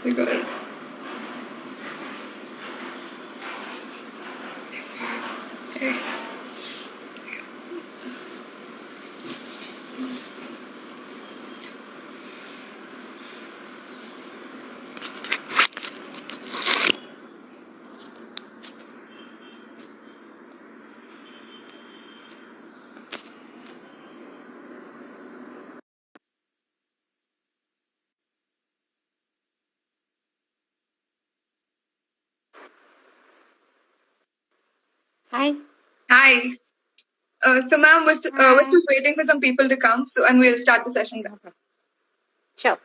We got it. Okay. Hi. Hi. So, ma'am, we're just waiting for some people to come, and we'll start the session then. Sure.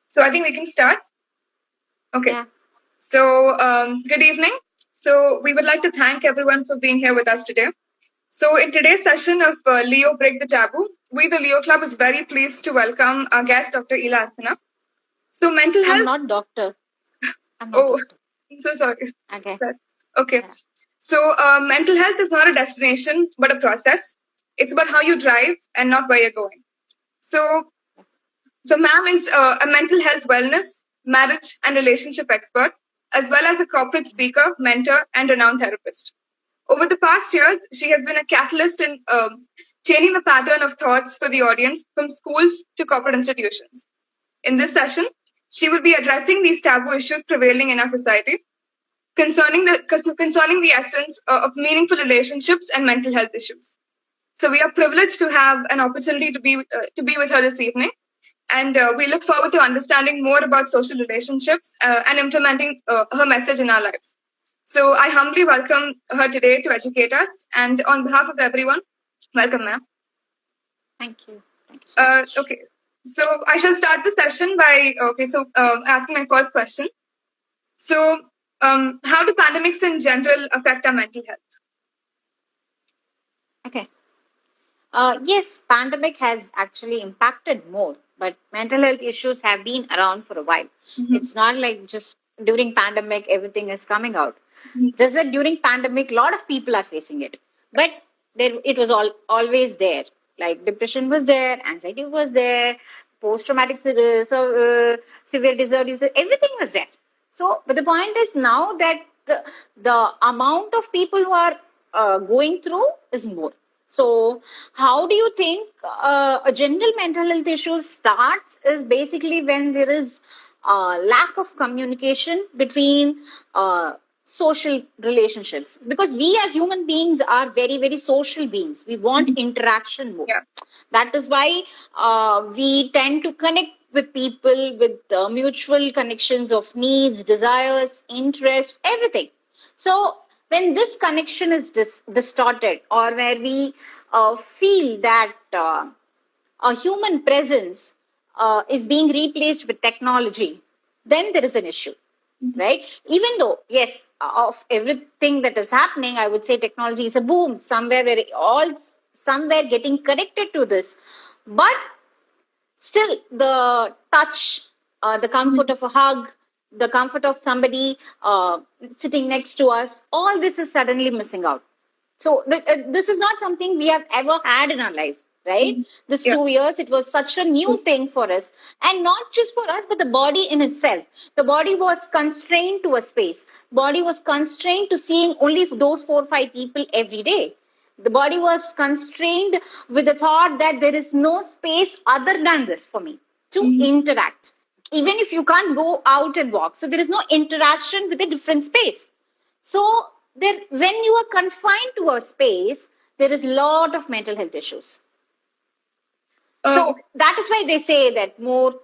So I think we can start. Okay. Yeah. So good evening. So we would like to thank everyone for being here with us today. So in today's session of Leo Break the Taboo, we the Leo Club is very pleased to welcome our guest, Dr. Ila Asthana. So mental health. I'm not doctor. Doctor. I'm so sorry. Okay. Okay. Yeah. So mental health is not a destination, but a process. It's about how you drive and not where you're going. So ma'am is a mental health wellness, marriage and relationship expert, as well as a corporate speaker, mentor, and renowned therapist. Over the past years, she has been a catalyst in changing the pattern of thoughts for the audience from schools to corporate institutions. In this session, she will be addressing these taboo issues prevailing in our society, concerning the essence of meaningful relationships and mental health issues. So we are privileged to have an opportunity to be with her this evening, and we look forward to understanding more about social relationships and implementing her message in our lives. So I humbly welcome her today to educate us, and on behalf of everyone, welcome, ma'am. Thank you. Thank you so much. Okay. So I shall start the session by asking my first question. So how do pandemics in general affect our mental health? Okay. Yes, pandemic has actually impacted more, but mental health issues have been around for a while. Mm-hmm. It's not like just during pandemic everything is coming out. Mm-hmm. Just that during pandemic, a lot of people are facing it, but it was always there. Like depression was there, anxiety was there, post-traumatic severe disorder, everything was there. So, but the point is now that the amount of people who are going through is more. So, how do you think a general mental health issue starts? Is basically when there is lack of communication between social relationships, because we as human beings are very, very social beings. We want interaction more. Yeah. That is why we tend to connect with people with mutual connections of needs, desires, interest, everything. So when this connection is distorted, or where we feel that a human presence is being replaced with technology, then there is an issue. Mm-hmm. Right? Even though, yes, of everything that is happening, I would say technology is a boom somewhere where somewhere getting connected to this. But still, the touch, the comfort of a hug, the comfort of somebody sitting next to us, all this is suddenly missing out. So this is not something we have ever had in our life, right? Mm-hmm. This 2 years, it was such a new thing for us. And not just for us, but the body in itself. The body was constrained to a space. Body was constrained to seeing only those 4 or 5 people every day. The body was constrained with the thought that there is no space other than this for me to interact. Even if you can't go out and walk. So there is no interaction with a different space. So there, when you are confined to a space, there is a lot of mental health issues. So that is why they say that more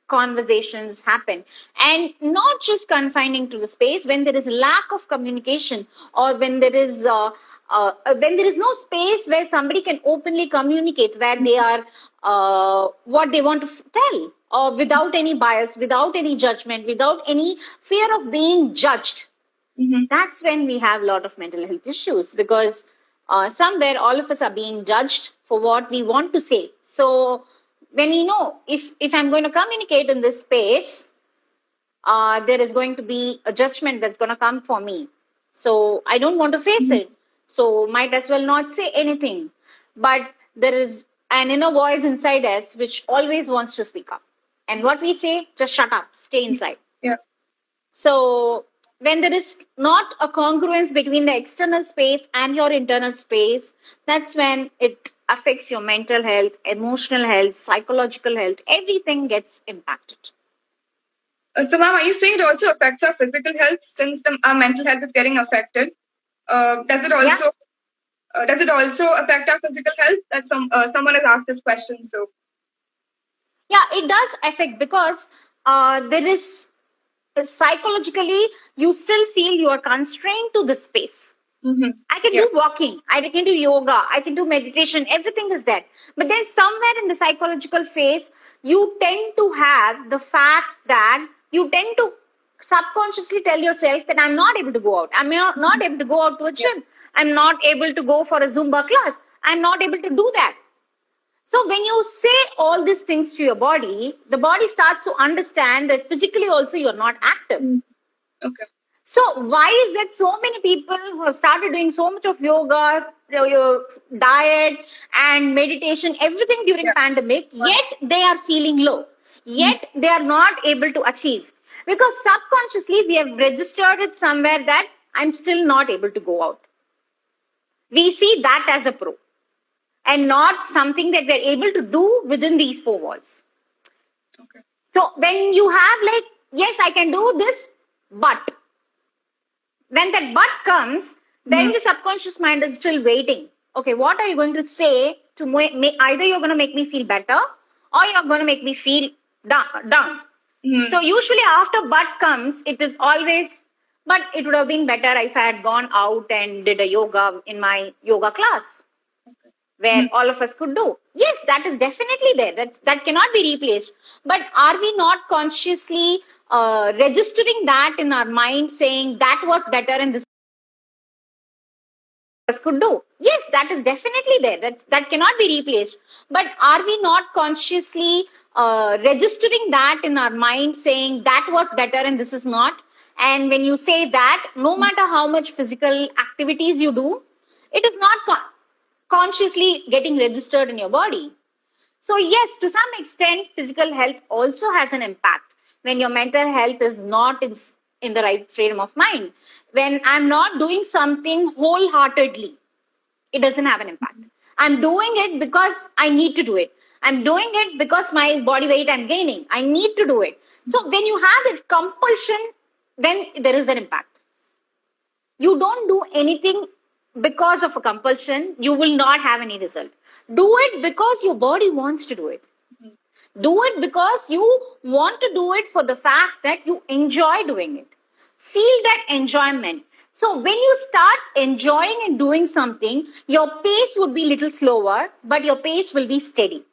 conversations happen, and not just confining to the space. When there is lack of communication, or when there is no space where somebody can openly communicate, where they are what they want to tell, or without any bias, without any judgment, without any fear of being judged, that's when we have a lot of mental health issues, because somewhere all of us are being judged for what we want to say. So when we know, if I'm going to communicate in this space, there is going to be a judgment that's going to come for me. So I don't want to face it. So might as well not say anything. But there is an inner voice inside us which always wants to speak up. And what we say, just shut up, stay inside. Yeah. So when there is not a congruence between the external space and your internal space, that's when it affects your mental health, emotional health, psychological health. Everything gets impacted. So, ma'am, are you saying it also affects our physical health, since our mental health is getting affected? Does it also affect our physical health? That someone has asked this question. So yeah, it does affect, because there is psychologically you still feel you are constrained to this space. I can do walking, I can do yoga, I can do meditation, everything is there. But then somewhere in the psychological phase, you tend to have the fact that you tend to subconsciously tell yourself that I'm not able to go out. I'm not able to go out to a gym. I'm not able to go for a Zumba class. I'm not able to do that. So when you say all these things to your body, the body starts to understand that physically also you're not active. Okay. So why is that so many people who have started doing so much of yoga, your diet and meditation, everything during pandemic, yet they are feeling low, yet they are not able to achieve? Because subconsciously we have registered it somewhere that I'm still not able to go out. We see that as a pro, and not something that we're able to do within these four walls. Okay. So when you have like, yes, I can do this, but when that but comes, then the subconscious mind is still waiting. Okay, what are you going to say to either you're going to make me feel better, or you're going to make me feel down. So usually after but comes, it is always, but it would have been better if I had gone out and did a yoga in my yoga class, where all of us could do. Yes, that is definitely there. That cannot be replaced. But are we not consciously registering that in our mind, saying that was better and this could do? Yes, that is definitely there. That cannot be replaced. But are we not consciously registering that in our mind, saying that was better and this is not? And when you say that, no matter how much physical activities you do, it is not consciously getting registered in your body. So yes, to some extent, physical health also has an impact when your mental health is not in the right frame of mind. When I'm not doing something wholeheartedly, it doesn't have an impact. I'm doing it because I need to do it. I'm doing it because my body weight I'm gaining. I need to do it. So when you have that compulsion, then there is an impact. You don't do anything because of a compulsion, you will not have any result. Do it because your body wants to do it. Do it because you want to do it for the fact that you enjoy doing it. Feel that enjoyment. So when you start enjoying and doing something, your pace would be a little slower, but your pace will be steady.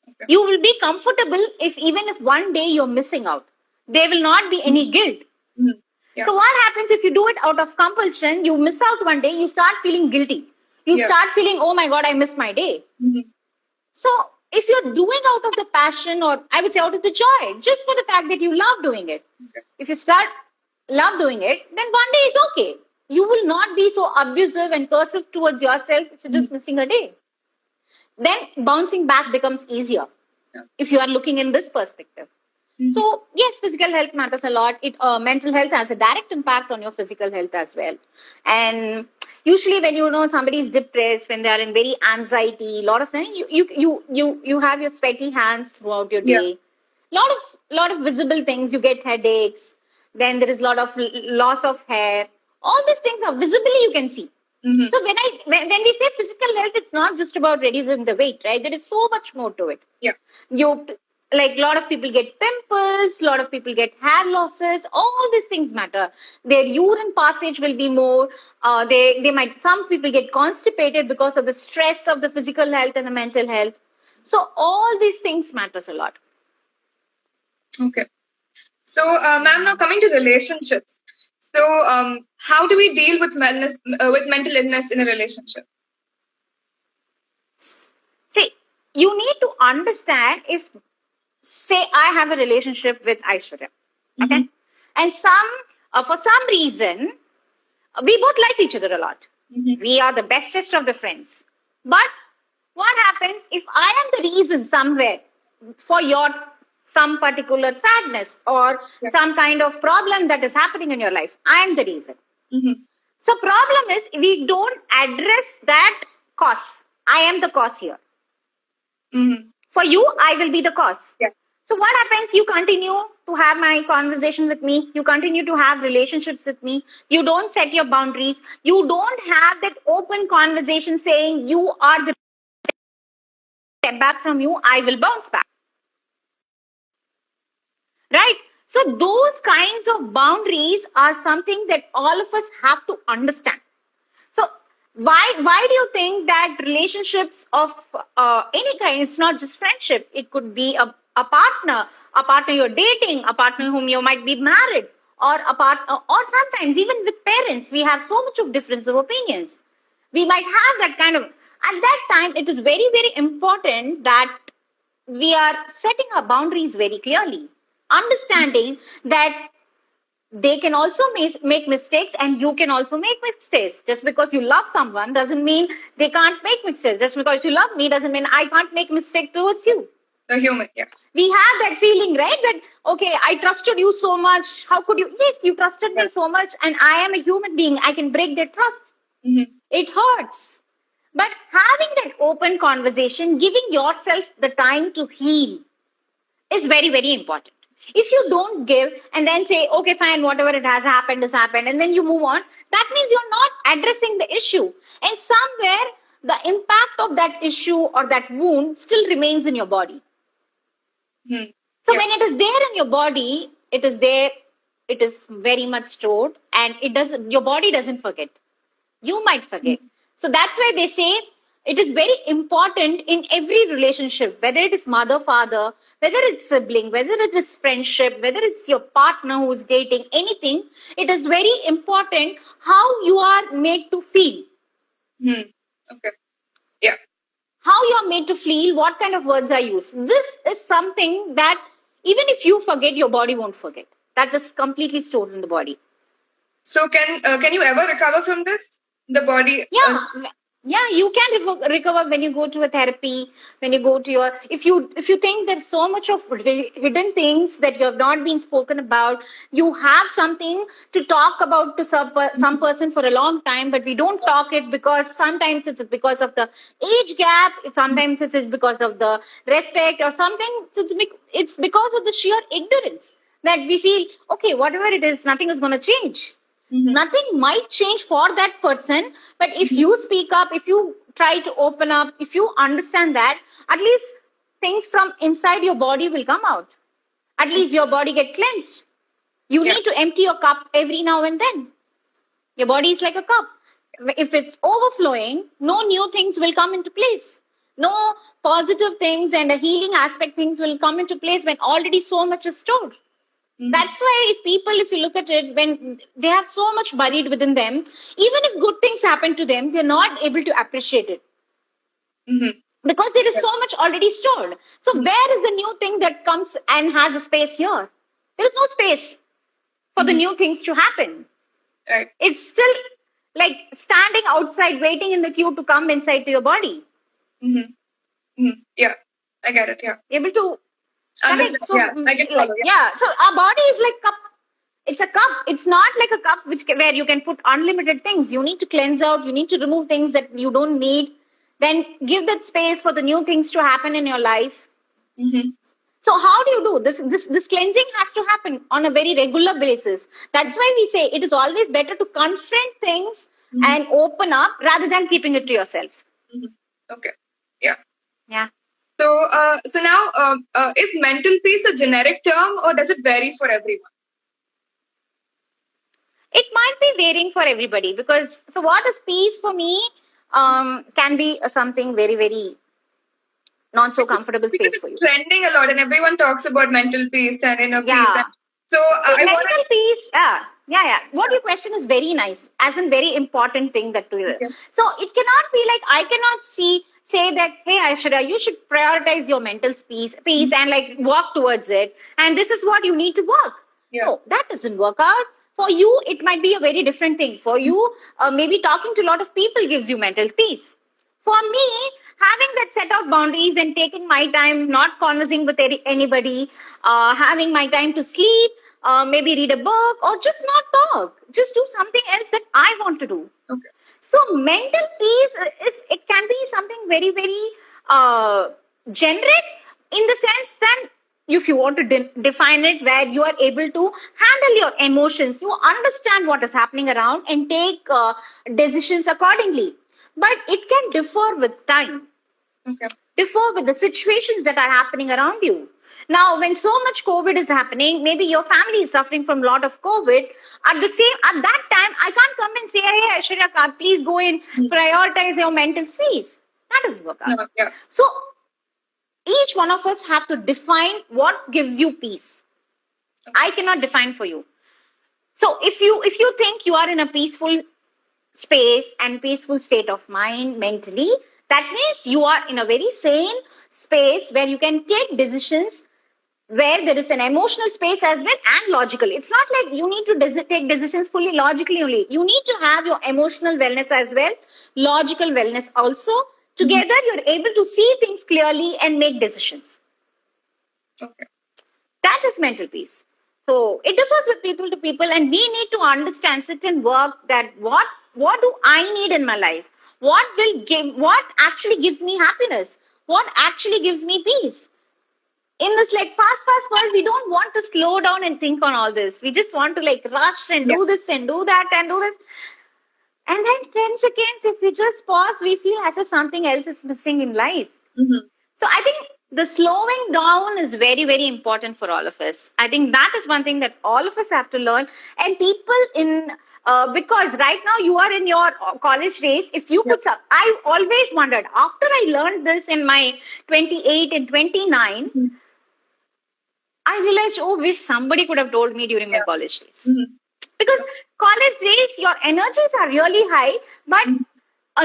Okay. You will be comfortable even if one day you're missing out. There will not be any guilt. Yeah. So what happens if you do it out of compulsion? You miss out one day, you start feeling guilty. You start feeling, oh my God, I missed my day. So if you're doing out of the passion, or I would say out of the joy, just for the fact that you love doing it, if you start love doing it, then one day is okay. You will not be so abusive and cursive towards yourself if you're just missing a day. Then bouncing back becomes easier if you are looking in this perspective. So yes, physical health matters a lot. Mental health has a direct impact on your physical health as well. And usually when you know somebody is depressed, when they are in very anxiety, a lot of times you have your sweaty hands throughout your day. Lot of visible things. You get headaches. Then there is a lot of loss of hair. All these things are visibly you can see. So when we say physical health, it's not just about reducing the weight, right? There is so much more to it. like a lot of people get pimples, a lot of people get hair losses. All these things matter. Their urine passage will be more. Some people get constipated because of the stress of the physical health and the mental health. So all these things matters a lot. Okay. So, ma'am, now coming to relationships. So, how do we deal with mental illness in a relationship? See, you need to understand if, say, I have a relationship with Aishwarya, okay, and for some reason, we both like each other a lot. We are the bestest of the friends. But what happens if I am the reason somewhere for your some particular sadness or some kind of problem that is happening in your life? I am the reason. So problem is we don't address that cause. I am the cause here. For you, I will be the cause. So what happens? You continue to have my conversation with me. You continue to have relationships with me. You don't set your boundaries. You don't have that open conversation saying you are the step back from you, I will bounce back. Right? So those kinds of boundaries are something that all of us have to understand. So why do you think that relationships of any kind, it's not just friendship, it could be a partner you're dating, a partner whom you might be married, or or sometimes even with parents, we have so much of difference of opinions. We might have that kind of, at that time, it is very, very important that we are setting our boundaries very clearly, understanding that they can also make mistakes and you can also make mistakes. Just because you love someone doesn't mean they can't make mistakes. Just because you love me doesn't mean I can't make mistake towards you. A human, yeah. We have that feeling, right? That, okay, I trusted you so much. How could you? Yes, you trusted me so much and I am a human being. I can break that trust. It hurts. But having that open conversation, giving yourself the time to heal is very, very important. If you don't give and then say, okay, fine, whatever it has happened, and then you move on, that means you're not addressing the issue. And somewhere, the impact of that issue or that wound still remains in your body. So when it is there in your body, it is there, it is very much stored, and your body doesn't forget. You might forget. So that's why they say it is very important in every relationship, whether it is mother, father, whether it's sibling, whether it is friendship, whether it's your partner who is dating, anything, it is very important how you are made to feel. Okay. Yeah. How you are made to feel, what kind of words are used. This is something that even if you forget, your body won't forget. That is completely stored in the body. So can you ever recover from this? The body? Yeah, you can recover when you go to a therapy, when you go to your, if you think there's so much of hidden things that you have not been spoken about, you have something to talk about to some person for a long time, but we don't talk it because sometimes it's because of the age gap, sometimes it's because of the respect, or something it's because of the sheer ignorance that we feel, okay, whatever it is, nothing is going to change. Nothing might change for that person, but if you speak up, if you try to open up, if you understand that, at least things from inside your body will come out. At least your body get cleansed. You need to empty your cup every now and then. Your body is like a cup. If it's overflowing, no new things will come into place. No positive things and the healing aspect things will come into place when already so much is stored. That's why if you look at it, when they have so much buried within them, even if good things happen to them, they're not able to appreciate it. Because there is so much already stored. So where is the new thing that comes and has a space here? There is no space for the new things to happen. Right. It's still like standing outside, waiting in the queue to come inside to your body. Yeah, I get it. Yeah. Able to understand. So, I can follow. So our body is like cup. It's a cup. It's not like a cup where you can put unlimited things. You need to cleanse out. You need to remove things that you don't need. Then give that space for the new things to happen in your life. So how do you do this? This cleansing has to happen on a very regular basis. That's why we say it is always better to confront things and open up rather than keeping it to yourself. Okay. Yeah. Yeah. So now, is mental peace a generic term, or does it vary for everyone? It might be varying for everybody, because so what is peace for me can be something very, very not so comfortable Because space it's for you. trending a lot, and everyone talks about mental peace and inner peace. Yeah. And so See, I want mental peace, yeah. What your question is very nice, as in very important thing that we. Okay. So it cannot be like I cannot say that, hey Aishwarya, you should prioritize your mental peace and like walk towards it, and this is what you need to work. Yeah. No, that doesn't work out. For you, it might be a very different thing. For you, maybe talking to a lot of people gives you mental peace. For me, having that set out boundaries and taking my time, not conversing with anybody, having my time to sleep, maybe read a book, or just not talk, just do something else that I want to do. Okay. So mental peace it can be something very, very generic, in the sense that if you want to define it, where you are able to handle your emotions, you understand what is happening around and take decisions accordingly. But it can differ with time, Okay. differ with the situations that are happening around you. Now, when so much COVID is happening, maybe your family is suffering from a lot of COVID. At that time, I can't come and say, hey, Aishwarya, please go and prioritize your mental space. That doesn't work out. No, yeah. So each one of us have to define what gives you peace. I cannot define for you. So if you think you are in a peaceful space and peaceful state of mind mentally, that means you are in a very sane space where you can take decisions, where there is an emotional space as well and logical. It's not like you need to take decisions fully logically only. You need to have your emotional wellness as well, logical wellness also. Together, you're able to see things clearly and make decisions. Okay. That is mental peace. So it differs with people to people, and we need to understand, sit and work that what do I need in my life? What actually gives me happiness? What actually gives me peace? In this like fast world, we don't want to slow down and think on all this. We just want to like rush and do this and do that and do this. And then 10 seconds, if we just pause, we feel as if something else is missing in life. Mm-hmm. So I think the slowing down is very, very important for all of us. I think that is one thing that all of us have to learn. And people because right now you are in your college days, if you could, I always wondered, after I learned this in my 28 and 29, I realized, wish somebody could have told me during my college days. Mm-hmm. Because college days, your energies are really high, but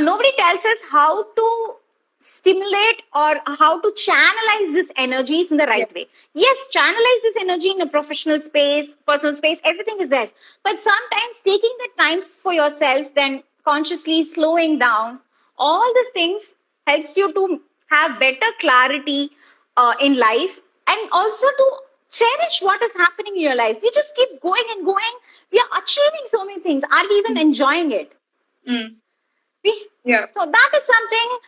nobody tells us how to stimulate or how to channelize these energies in the right way. Yes, channelize this energy in a professional space, personal space, everything is there. But sometimes taking the time for yourself, then consciously slowing down, all these things helps you to have better clarity in life, and also to cherish what is happening in your life. We just keep going and going. We are achieving so many things. Are we even enjoying it? So that is something,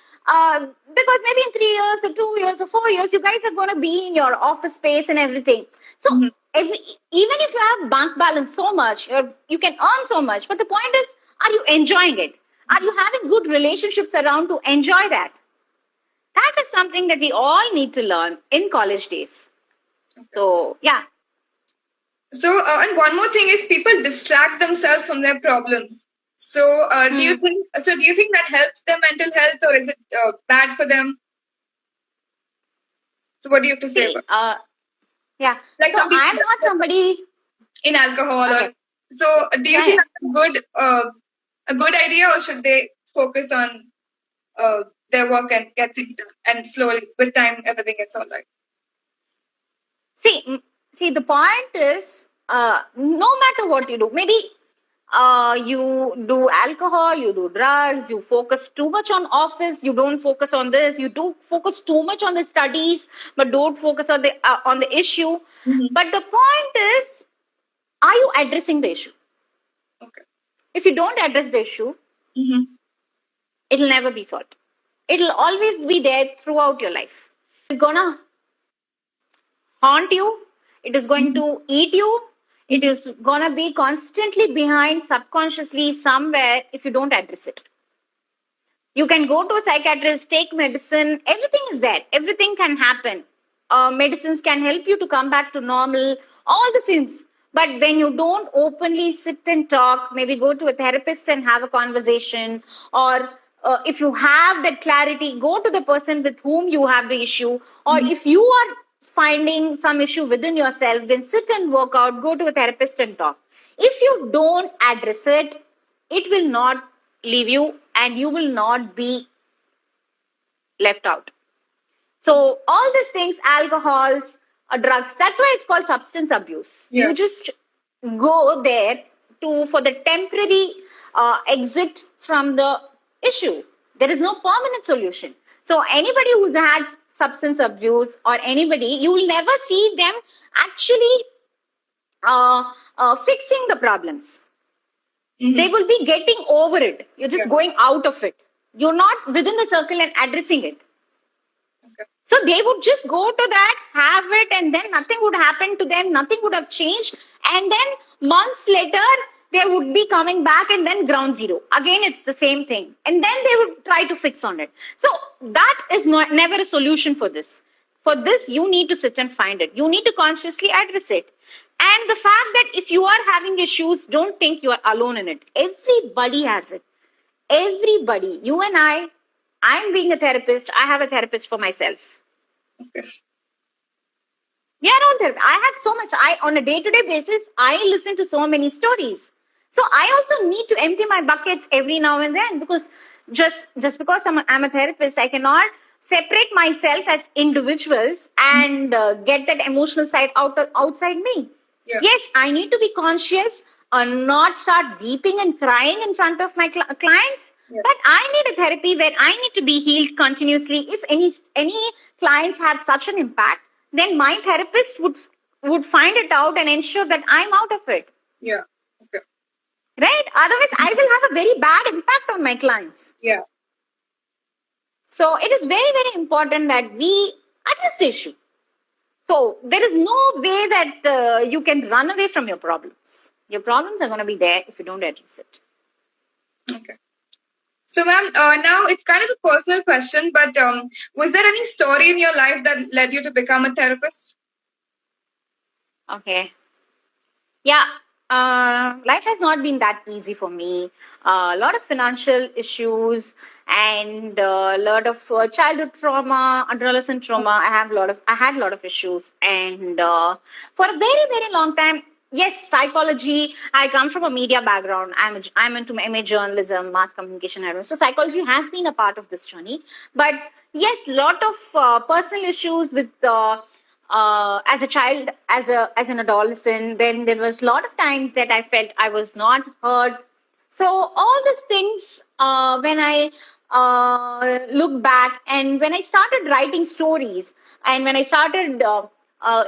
because maybe in 3 years or 2 years or 4 years, you guys are going to be in your office space and everything. So even if you have bank balance so much, you can earn so much. But the point is, are you enjoying it? Are you having good relationships around to enjoy that? That is something that we all need to learn in college days. So, yeah. So, and one more thing is people distract themselves from their problems. So, do you think that helps their mental health, or is it bad for them? So, what do you have to say about? Yeah. Like so I'm not somebody in alcohol. Okay. So, do you think that's a good idea, or should they focus on their work and get things done, and slowly with time everything gets all right? See, the point is, no matter what you do, maybe you do alcohol, you do drugs, you focus too much on office, you don't focus on this, you do focus too much on the studies, but don't focus on the issue. But the point is, are you addressing the issue? Okay. If you don't address the issue, it'll never be solved. It'll always be there throughout your life. It's gonna haunt you. It is going to eat you. It is gonna be constantly behind subconsciously somewhere if you don't address it. You can go to a psychiatrist, take medicine, everything is there. Everything can happen. Medicines can help you to come back to normal, all the things. But when you don't openly sit and talk, maybe go to a therapist and have a conversation, or if you have that clarity, go to the person with whom you have the issue, or if you are finding some issue within yourself, then sit and work out, go to a therapist and talk. If you don't address it, it will not leave you and you will not be left out. So all these things, alcohols, drugs, that's why it's called substance abuse. Yeah. You just go there for the temporary exit from the issue. There is no permanent solution. So anybody who's had substance abuse or anybody, you will never see them actually fixing the problems. They will be getting over it. You're just going out of it. You're not within the circle and addressing it. So they would just go to that, have it, and then nothing would happen to them. Nothing would have changed. And then months later, they would be coming back and then ground zero. Again, it's the same thing. And then they would try to fix on it. So that is never a solution for this. For this, you need to sit and find it. You need to consciously address it. And the fact that if you are having issues, don't think you are alone in it. Everybody has it. Everybody. You and I'm being a therapist. I have a therapist for myself. Okay. We are all therapists. I have so much. On a day-to-day basis, I listen to so many stories. So I also need to empty my buckets every now and then, because just because I'm a therapist, I cannot separate myself as individuals and get that emotional side outside me. Yeah. Yes, I need to be conscious and not start weeping and crying in front of my clients. Yeah. But I need a therapy where I need to be healed continuously. If any clients have such an impact, then my therapist would find it out and ensure that I'm out of it. Yeah. Okay. Right? Otherwise, I will have a very bad impact on my clients. Yeah. So it is very, very important that we address the issue. So there is no way that you can run away from your problems. Your problems are going to be there if you don't address it. Okay. So, ma'am, now it's kind of a personal question, but was there any story in your life that led you to become a therapist? Okay. Yeah. Life has not been that easy for me. A lot of financial issues and a lot of childhood trauma, adolescent trauma. I had a lot of issues, and for a very, very long time. Yes, psychology. I come from a media background. I'm into MA journalism, mass communication. So psychology has been a part of this journey. But yes, lot of personal issues with as a child, as an adolescent. Then there was a lot of times that I felt I was not heard. So all these things, when I look back and when I started writing stories and when I started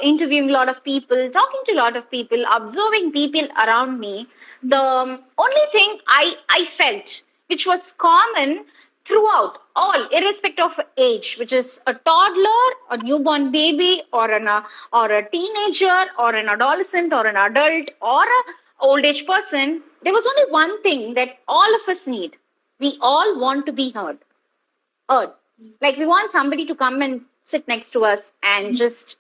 interviewing a lot of people, talking to a lot of people, observing people around me, the only thing I felt, which was common throughout, all, irrespective of age, which is a toddler, a newborn baby, or a teenager, or an adolescent, or an adult, or a old age person, there was only one thing that all of us need. We all want to be heard. Like we want somebody to come and sit next to us and just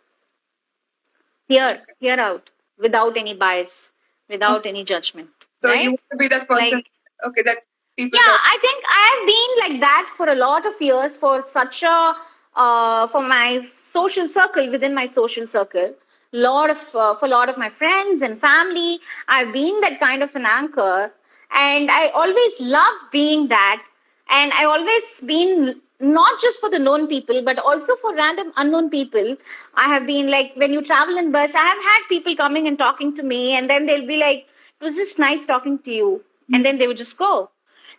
hear out without any bias, without any judgment. So right? you want to be that person, that people. Yeah, I think I have been like that for a lot of years, for such a for my social circle, within my social circle. For a lot of my friends and family, I've been that kind of an anchor, and I always loved being that. And I always been not just for the known people, but also for random unknown people. I have been like, when you travel in bus, I have had people coming and talking to me, and then they'll be like, "It was just nice talking to you," and then they would just go.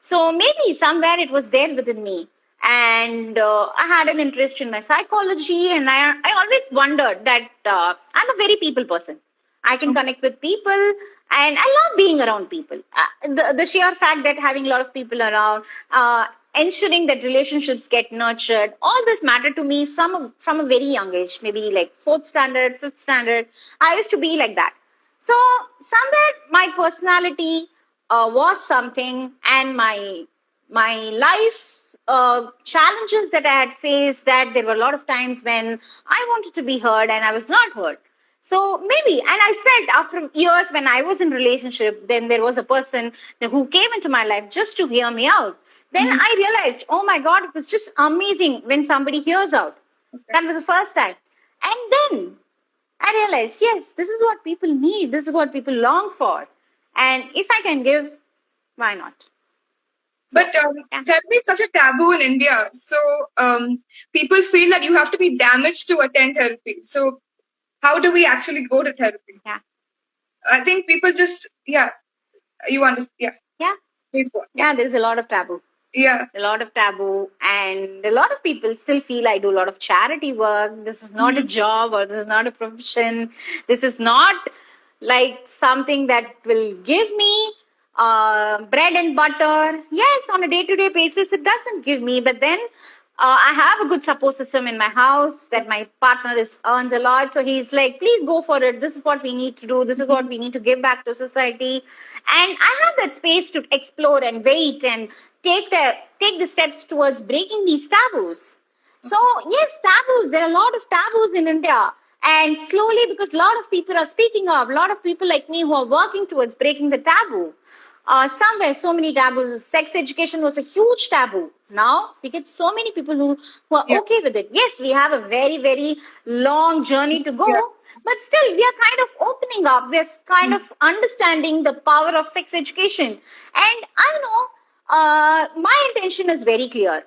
So maybe somewhere it was there within me. And I had an interest in my psychology, and I always wondered that I'm a very people person. I can connect with people, and I love being around people. The sheer fact that having a lot of people around, ensuring that relationships get nurtured, all this mattered to me from a very young age, maybe like 4th standard, 5th standard. I used to be like that. So somewhere my personality was something, and my life challenges that I had faced, that there were a lot of times when I wanted to be heard and I was not heard. So maybe, and I felt after years when I was in relationship, then there was a person who came into my life just to hear me out. Then I realized, oh my God, it was just amazing when somebody hears out. That was the first time. And then I realized, yes, this is what people need. This is what people long for. And if I can give, why not? But therapy is such a taboo in India. So people feel that you have to be damaged to attend therapy. So how do we actually go to therapy? Yeah. I think people just, you understand. Yeah. Yeah. Please go on. Yeah, there's a lot of taboo. Yeah. A lot of taboo, and a lot of people still feel I do a lot of charity work. This is not a job, or this is not a profession. This is not like something that will give me bread and butter. Yes, on a day-to-day basis, it doesn't give me, but then I have a good support system in my house that my partner earns a lot. So he's like, please go for it. This is what we need to do. This is what we need to give back to society. And I have that space to explore and wait and take the steps towards breaking these taboos. So yes, taboos. There are a lot of taboos in India. And slowly, because a lot of people are speaking up, a lot of people like me who are working towards breaking the taboo. Somewhere, so many taboos. Sex education was a huge taboo. Now we get so many people who are okay with it. Yes, we have a very, very long journey to go, but still we are kind of opening up. We're kind of understanding the power of sex education. And I know my intention is very clear.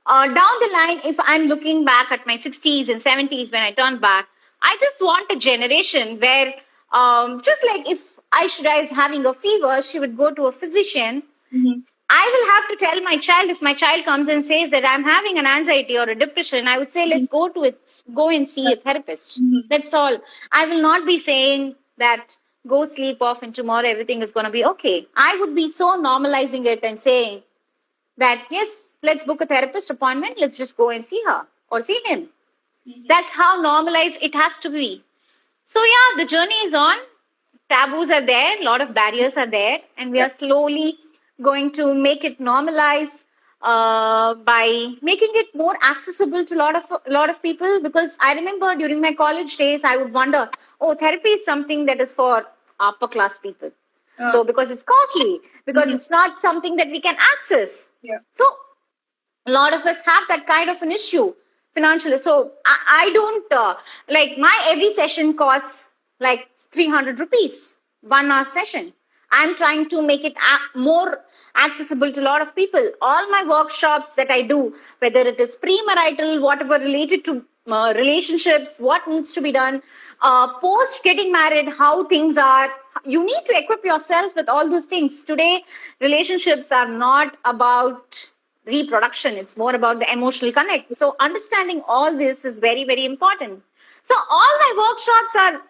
Down the line, if I'm looking back at my 60s and 70s when I turn back, I just want a generation where, just like if Aishwarya is having a fever, she would go to a physician. I will have to tell my child, if my child comes and says that I'm having an anxiety or a depression, I would say, let's go and see a therapist. That's all. I will not be saying that go sleep off and tomorrow everything is going to be okay. I would be so normalizing it and saying that, yes, let's book a therapist appointment. Let's just go and see her or see him. That's how normalized it has to be. So yeah, the journey is on. Taboos are there. A lot of barriers are there. And we are slowly going to make it normalize by making it more accessible to a lot of people. Because I remember during my college days, I would wonder, therapy is something that is for upper class people. So because it's costly, because it's not something that we can access. So a lot of us have that kind of an issue financially. So I don't like my every session costs like 300 rupees, 1 hour session. I'm trying to make it more accessible to a lot of people. All my workshops that I do, whether it is premarital, whatever related to relationships, what needs to be done, post getting married, how things are. You need to equip yourself with all those things. Today, relationships are not about reproduction. It's more about the emotional connect. So understanding all this is very, very important. So all my workshops are,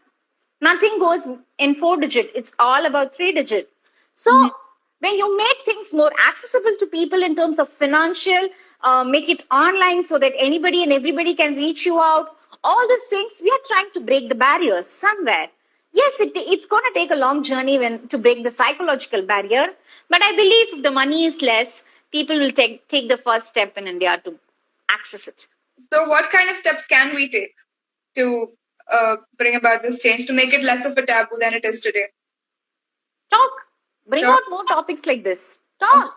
nothing goes in 4-digit. It's all about 3-digit. So when you make things more accessible to people in terms of financial, make it online so that anybody and everybody can reach you out, all these things, we are trying to break the barriers somewhere. Yes, it's going to take a long journey to break the psychological barrier. But I believe if the money is less, people will take the first step in India to access it. So what kind of steps can we take to bring about this change, to make it less of a taboo than it is today? Talk. Bring out more topics like this. Talk.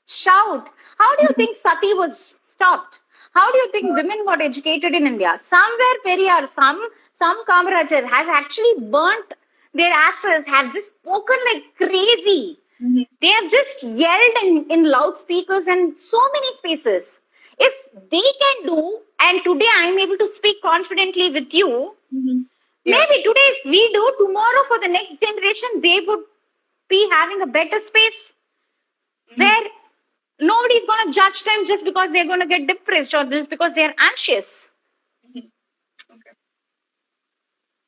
Shout. How do you think sati was stopped? How do you think women got educated in India? Somewhere Periyar, some Kamarajar has actually burnt their asses, have just spoken like crazy. They have just yelled in loudspeakers and so many spaces. If they can do, and today I am able to speak confidently with you, maybe today if we do, tomorrow for the next generation, they would be having a better space where nobody's going to judge them just because they're going to get depressed or just because they're anxious.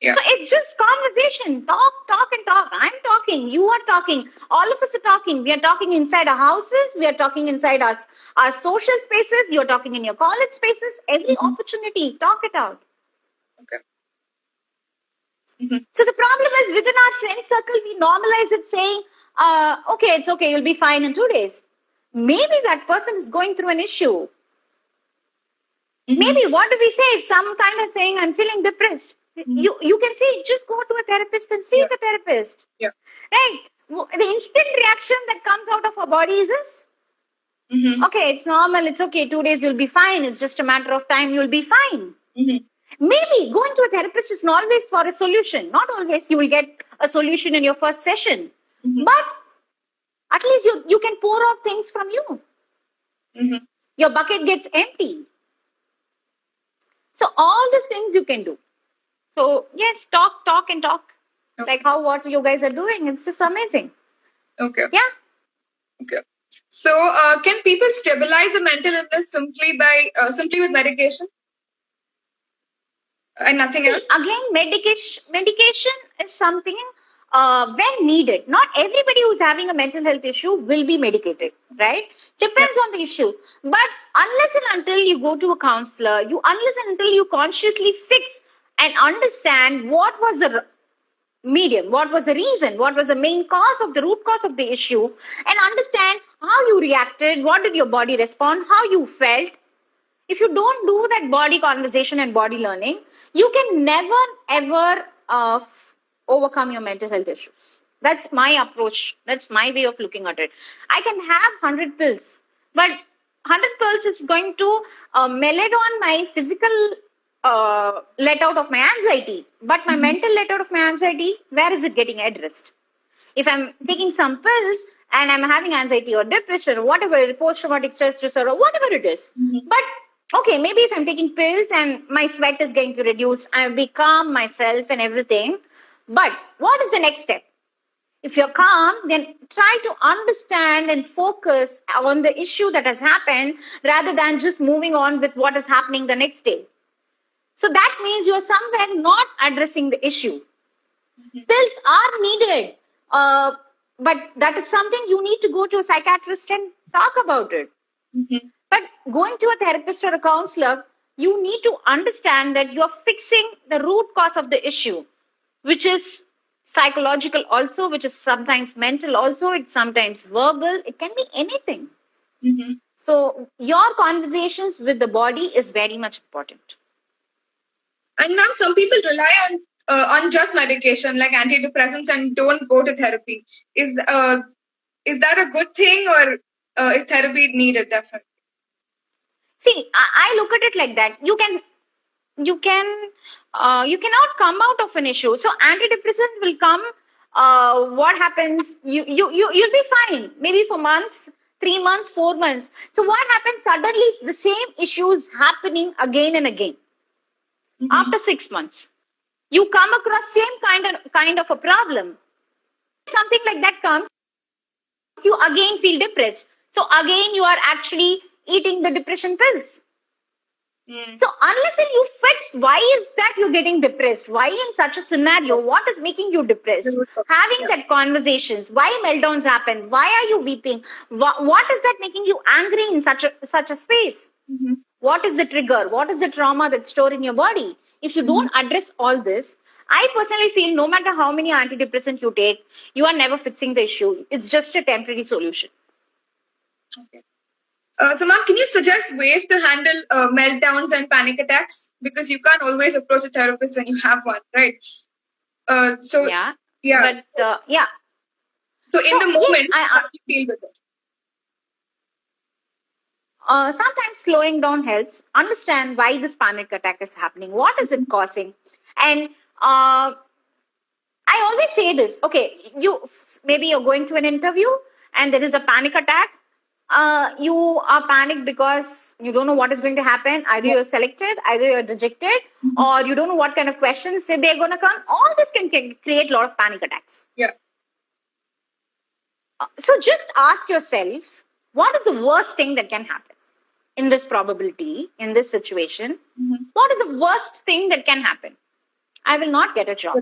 So it's just conversation. Talk and talk. I'm talking. You are talking. All of us are talking. We are talking inside our houses. We are talking inside our social spaces. You're talking in your college spaces. Every opportunity, talk it out. So the problem is within our friend circle, we normalize it saying, okay, it's okay. You'll be fine in 2 days. maybe that person is going through an issue. Mm-hmm. Maybe, what do we say if some kind of saying, I'm feeling depressed? Mm-hmm. You can say, just go to a therapist and seek a therapist. Yeah. Right? The instant reaction that comes out of our body is this. Mm-hmm. Okay, it's normal. It's okay. 2 days, you'll be fine. It's just a matter of time. You'll be fine. Mm-hmm. Maybe going to a therapist is not always for a solution. Not always you will get a solution in your first session. Mm-hmm. But at least you can pour out things from you. Mm-hmm. Your bucket gets empty. So all these things you can do. So yes, talk and talk. Okay. Like what you guys are doing. It's just amazing. Okay. Yeah. Okay. So can people stabilize a mental illness simply with medication? And nothing else? Again, medication is something when needed. Not everybody who's having a mental health issue will be medicated, right? Depends on the issue. But unless and until you go to a counselor, unless and until you consciously fix and understand what was the medium, what was the reason, what was the main cause of the root cause of the issue, and understand how you reacted, what did your body respond, how you felt. If you don't do that body conversation and body learning, you can never ever overcome your mental health issues. That's my approach. That's my way of looking at it. I can have 100 pills, but 100 pills is going to mellow on my physical let out of my anxiety. But my mental let out of my anxiety, where is it getting addressed? If I'm taking some pills and I'm having anxiety or depression or whatever, post-traumatic stress disorder or whatever it is. But okay, maybe if I'm taking pills and my sweat is going to reduce, I'll be calm myself and everything. But what is the next step? If you're calm, then try to understand and focus on the issue that has happened rather than just moving on with what is happening the next day. So that means you're somewhere not addressing the issue. Pills are needed. But that is something you need to go to a psychiatrist and talk about it. Mm-hmm. But going to a therapist or a counselor, you need to understand that you're fixing the root cause of the issue, which is psychological also, which is sometimes mental also, it's sometimes verbal, it can be anything. Mm-hmm. So your conversations with the body is very much important. And now some people rely on just medication like antidepressants and don't go to therapy. Is that a good thing, or is therapy needed? Definitely. See, I look at it like that. You cannot come out of an issue. So antidepressant will come. What happens? You'll be fine. Maybe for months, 3 months, 4 months. So what happens? Suddenly, the same issues happening again and again. Mm-hmm. After 6 months, you come across same kind of a problem. Something like that comes, you again feel depressed. So again, you are actually eating the depression pills. So unless you fix why is that you're getting depressed, why in such a scenario, what is making you depressed, having that conversations, why meltdowns happen, why are you weeping, what is that making you angry in such a space? Mm-hmm. What is the trigger, what is the trauma that's stored in your body? If you don't address all this, I personally feel no matter how many antidepressants you take, you are never fixing the issue. It's just a temporary solution. Okay. So, ma'am, can you suggest ways to handle meltdowns and panic attacks? Because you can't always approach a therapist when you have one, right? Yeah. So in the moment, how do you deal with it? Sometimes slowing down helps. Understand why this panic attack is happening. What is it causing? And I always say this. Okay, you're going to an interview and there is a panic attack. You are panicked because you don't know what is going to happen. Either you're selected, either you're rejected, or you don't know what kind of questions they're going to come. All this can create a lot of panic attacks. Yeah. So just ask yourself, what is the worst thing that can happen in this probability, in this situation? Mm-hmm. What is the worst thing that can happen? I will not get a job.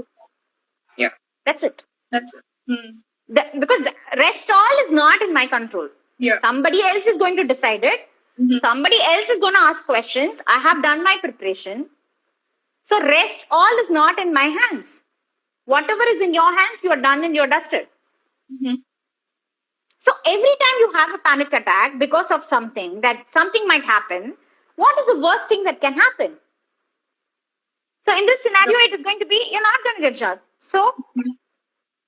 Yeah. That's it. Because the rest all is not in my control. Yeah. Somebody else is going to decide it. Mm-hmm. Somebody else is going to ask questions. I have done my preparation. So rest all is not in my hands. Whatever is in your hands, you are done and you're dusted. Mm-hmm. So every time you have a panic attack because of something, that something might happen, what is the worst thing that can happen? So in this scenario, it is going to be, you're not going to get shot. So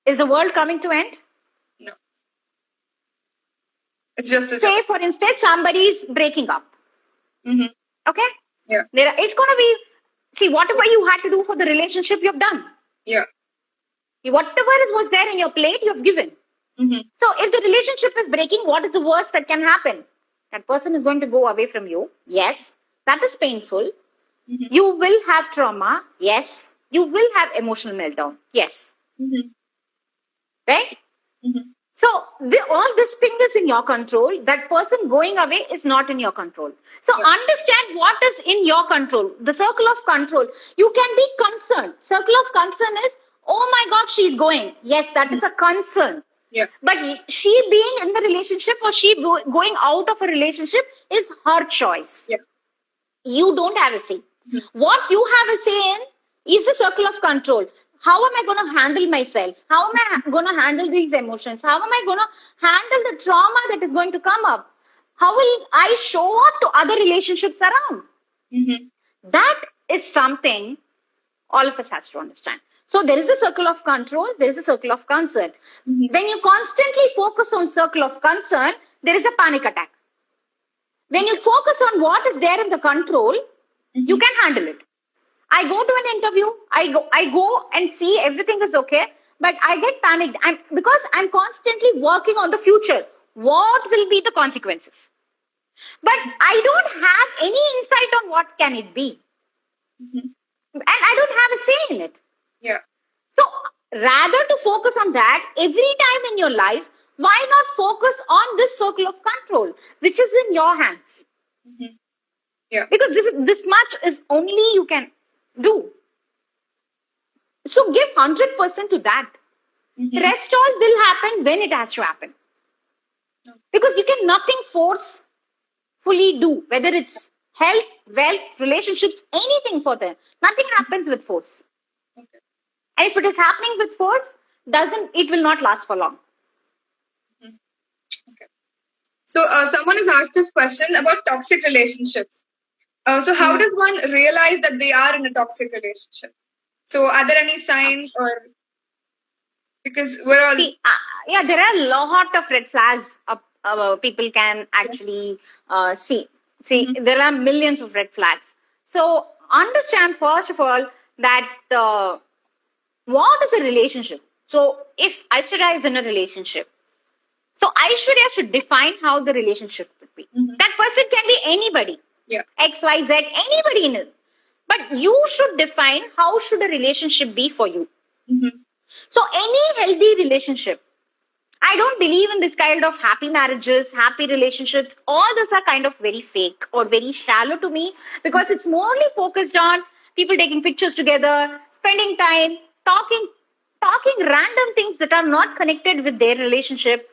is the world coming to end? No. It's just a Say, job. for instance, somebody is breaking up. Mm-hmm. Okay? Yeah. It's going to be, see, whatever you had to do for the relationship, you've done. Yeah. Whatever was there in your plate, you've given. Mm-hmm. So if the relationship is breaking, what is the worst that can happen? That person is going to go away from you. Yes. That is painful. Mm-hmm. You will have trauma. Yes. You will have emotional meltdown. Yes. Mm-hmm. Right? Mm-hmm. So all this thing is in your control. That person going away is not in your control. So understand what is in your control. The circle of control. You can be concerned. Circle of concern is, oh my God, she's going. Yes, that is a concern. Yeah. But she being in the relationship or she going out of a relationship is her choice. Yeah. You don't have a say. Mm-hmm. What you have a say in is the circle of control. How am I going to handle myself? How am I going to handle these emotions? How am I going to handle the trauma that is going to come up? How will I show up to other relationships around? Mm-hmm. That is something all of us has to understand. So there is a circle of control, there is a circle of concern. Mm-hmm. When you constantly focus on circle of concern, there is a panic attack. When you focus on what is there in the control, you can handle it. I go to an interview, I go and see everything is okay, but I get panicked because I'm constantly working on the future. What will be the consequences? But I don't have any insight on what can it be. Mm-hmm. And I don't have a say in it. Yeah. So rather to focus on that, every time in your life, why not focus on this circle of control, which is in your hands? Mm-hmm. Yeah. Because this much is only you can do. So give 100% to that. Mm-hmm. Rest all will happen when it has to happen. Okay. Because you can nothing forcefully do, whether it's health, wealth, relationships, anything for them. Nothing happens with force. Okay. And if it is happening with force, it will not last for long. Mm-hmm. Okay. So someone has asked this question about toxic relationships. So how does one realize that they are in a toxic relationship? So are there any signs or, because we're all... See, there are a lot of red flags people can actually see. See, there are millions of red flags. So understand first of all that what is a relationship? So if Aishwarya is in a relationship, so Aishwarya should define how the relationship would be. That person can be anybody. Yeah. X, Y, Z, anybody in it. But you should define how should a relationship be for you. Mm-hmm. So any healthy relationship, I don't believe in this kind of happy marriages, happy relationships. All those are kind of very fake or very shallow to me because it's morely focused on people taking pictures together, spending time, talking random things that are not connected with their relationship,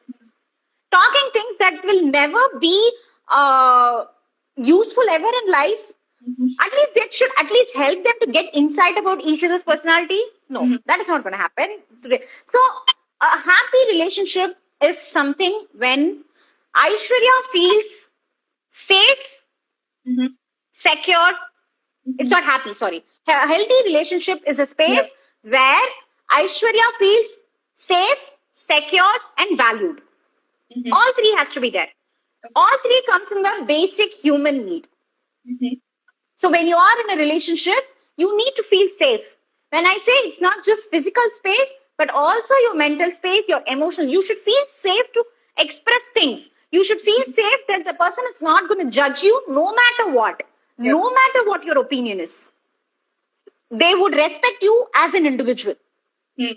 talking things that will never be useful ever in life. Mm-hmm. At least that should at least help them to get insight about each other's personality. No, that is not going to happen today. So a happy relationship is something when Aishwarya feels safe, secure. It's not happy, sorry. A healthy relationship is a space where Aishwarya feels safe, secure, and valued. All three has to be there. All three comes in the basic human need. So when you are in a relationship, you need to feel safe. When I say it's not just physical space, but also your mental space, your emotional, you should feel safe to express things. You should feel safe that the person is not going to judge you no matter what. No matter what your opinion is. They would respect you as an individual. Okay.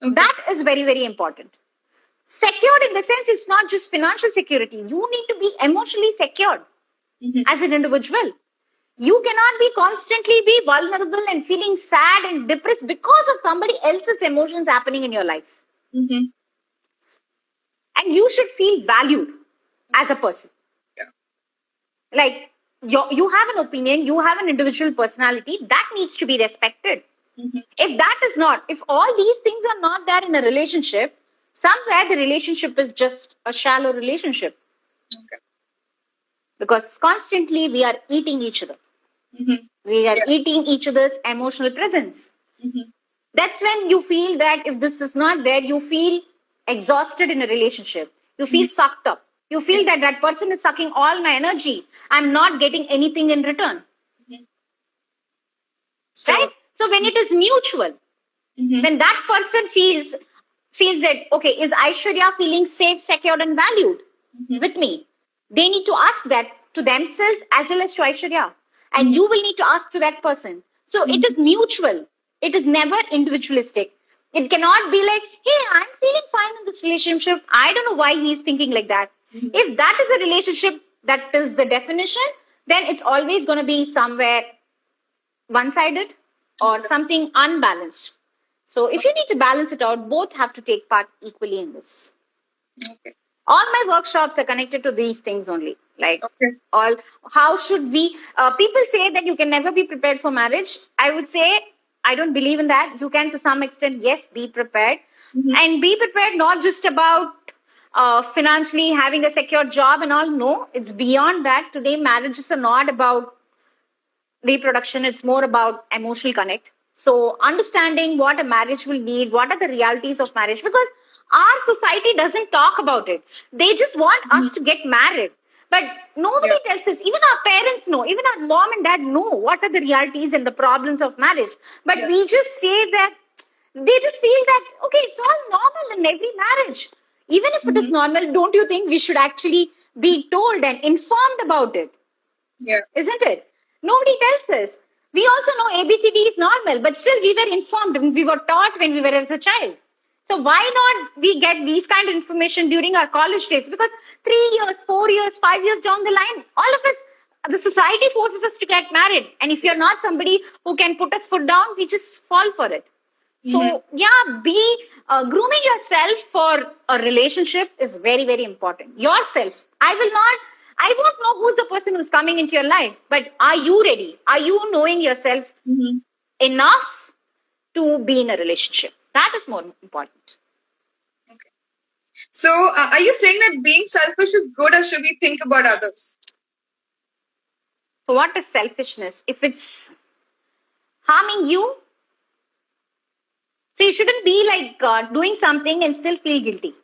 That is very, very important. Secured in the sense it's not just financial security. You need to be emotionally secured as an individual. You cannot be constantly be vulnerable and feeling sad and depressed because of somebody else's emotions happening in your life. And you should feel valued as a person. Like you have an opinion, you have an individual personality that needs to be respected. If that is not, if all these things are not there in a relationship, somewhere the relationship is just a shallow relationship. Okay. Because constantly we are eating each other. Mm-hmm. We are eating each other's emotional presence. Mm-hmm. That's when you feel that if this is not there, you feel exhausted in a relationship. You feel sucked up. You feel that that person is sucking all my energy. I'm not getting anything in return. So, right? So when it is mutual, when that person feels that, okay, is Aishwarya feeling safe, secured, and valued with me? They need to ask that to themselves as well as to Aishwarya. And you will need to ask to that person. So it is mutual. It is never individualistic. It cannot be like, hey, I'm feeling fine in this relationship. I don't know why he's thinking like that. If that is a relationship, that is the definition, then it's always going to be somewhere one-sided or something unbalanced. So if you need to balance it out, both have to take part equally in this. Okay. All my workshops are connected to these things only. Like, how should we, people say that you can never be prepared for marriage. I would say, I don't believe in that. You can, to some extent, yes, be prepared. And be prepared not just about financially having a secure job and all. No, it's beyond that. Today, marriages are not about reproduction. It's more about emotional connect. So understanding what a marriage will need, what are the realities of marriage, because our society doesn't talk about it. They just want us to get married. But nobody tells us, even our parents know, even our mom and dad know what are the realities and the problems of marriage. But we just say that, they just feel that, okay, it's all normal in every marriage. Even if it is normal, don't you think we should actually be told and informed about it? Yeah. Isn't it? Nobody tells us. We also know ABCD is normal, but still we were informed. We were taught when we were as a child. So why not we get these kind of information during our college days? Because 3 years, 4 years, 5 years down the line, all of us, the society forces us to get married. And if you're not somebody who can put us foot down, we just fall for it. So be grooming yourself for a relationship is very, very important. Yourself. I won't know who's the person who's coming into your life, but are you ready? Are you knowing yourself enough to be in a relationship? That is more important. Okay. So, are you saying that being selfish is good, or should we think about others? So, what is selfishness? If it's harming you, so you shouldn't be like doing something and still feel guilty.